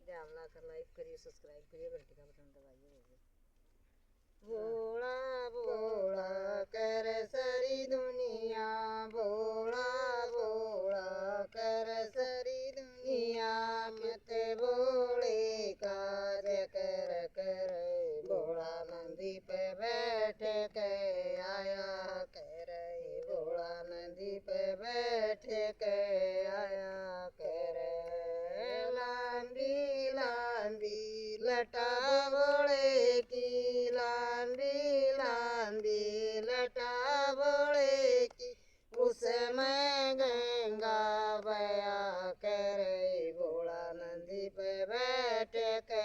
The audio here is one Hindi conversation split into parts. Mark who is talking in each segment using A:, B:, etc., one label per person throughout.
A: ध्यान लाकर लाइक करिए, सब्सक्राइब करिए, घंटी का बटन दबाइए। भोला भोला कर सारी दुनिया, भोला भोला कर सारी दुनिया, मत भोले कार्य कर कर, भोला नंदी पे बैठ के आया कर, भोला नंदी पे बैठ के आया कर। लांबी लांबी लटा भोले की, लांबी लांबी लटा भोले की, उसमें गंगा बया कर, भोला नंदी पे बैठ के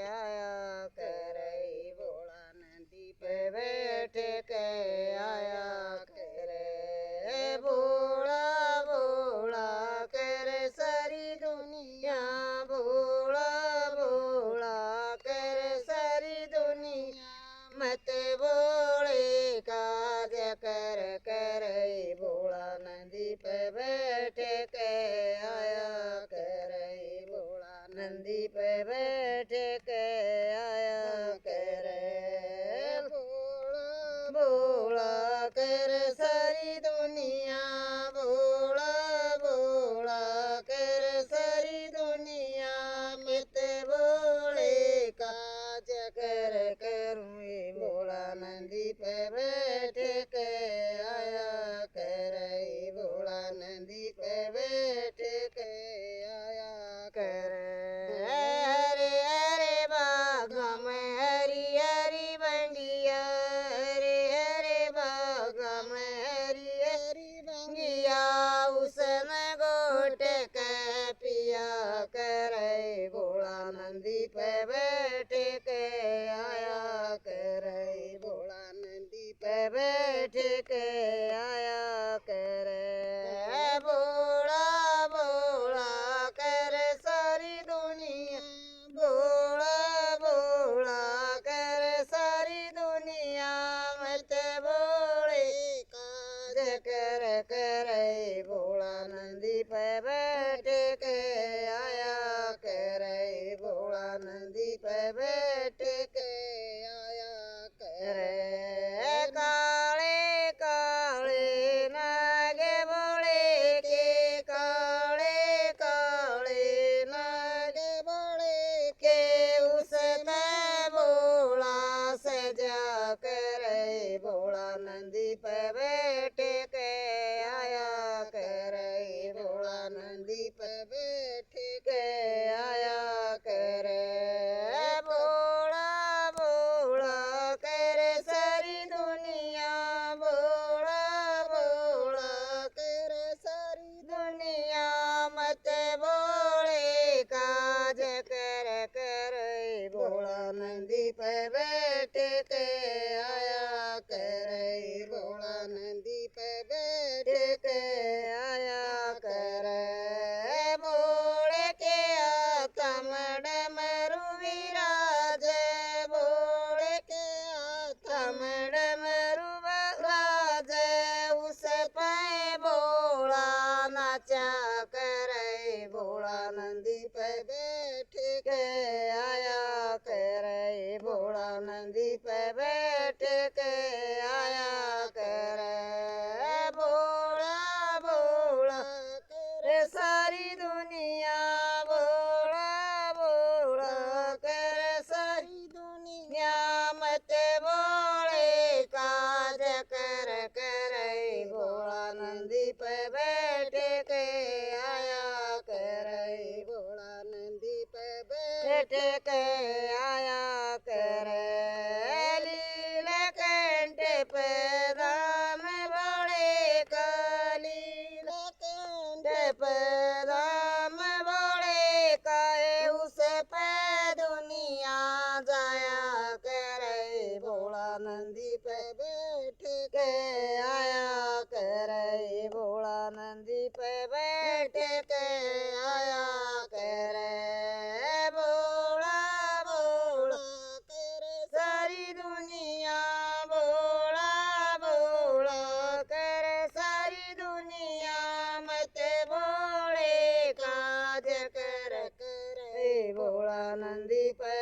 A: आया कर, भोला नंदी पे बैठ के आया कर। भोला भोला कर सारी दुनिया, भोला भोला कर सारी दुनिया, मत भोले कार्य कर कर, भोला नंदी पे बैठ के आया कर, भोला नंदी पे बैठ के आया कर। भोला भोला कर सारी दुनिया, भोला भोला कर सारी दुनिया, मत भोले काज कर करूँ, भोला नंदी पे बैठ के आया कर, भोला नंदी पे बैठ के आया कर। हरे हरे बाग में हरी हरी बंगिया, हरे हरे बाग में हरी हरी बंगिया, उसमें गोट के पिया कर, भोला नंदी पे बैठ के आया कर, भोला नंदी पे बैठ के आया कर। भोला भोला कर सारी दुनिया, भोला भोला कर सारी दुनिया, मत भोले काज कर कर, भोला नंदी पे बैठ के आया कर, भोला नंदी पे बैठ के आया कर। काले काले नागे भोले के, काले काले नागे भोले के, उसमें भोला सजा कर, भोला नंदी पे बैठ के आया कर, भोला नंदी पे बैठ के आया कर। भोला भोला कर सारी दुनिया, भोला भोला कर सारी दुनिया, मत भोले काज कर कर, भोला नंदी पे बैठ के आया कर, भोला नंदी पे बैठ के आया कर। भोले के आत्म डमरू विराज, भोले के आत्म डमरू विराज, उस पे भोला नाचा कर, भोला नंदी पे बैठ के आया कर, भोला नंदी पे बैठ के आया कर। भोला भोला कर सारी दुनिया, भोला भोला कर सारी दुनिया, मत भोले काज कर कर, भोला नंदी पे बैठ के आया कर, भोला नंदी पे बैठ के आया कर। लीलकंठ पे राम भोले का, लीलकंठ पे राम भोले का, उस पे दुनिया जाया कर, भोला नंदी पे बैठ के आया कर, भोला नंदी
B: भोला नंदी पे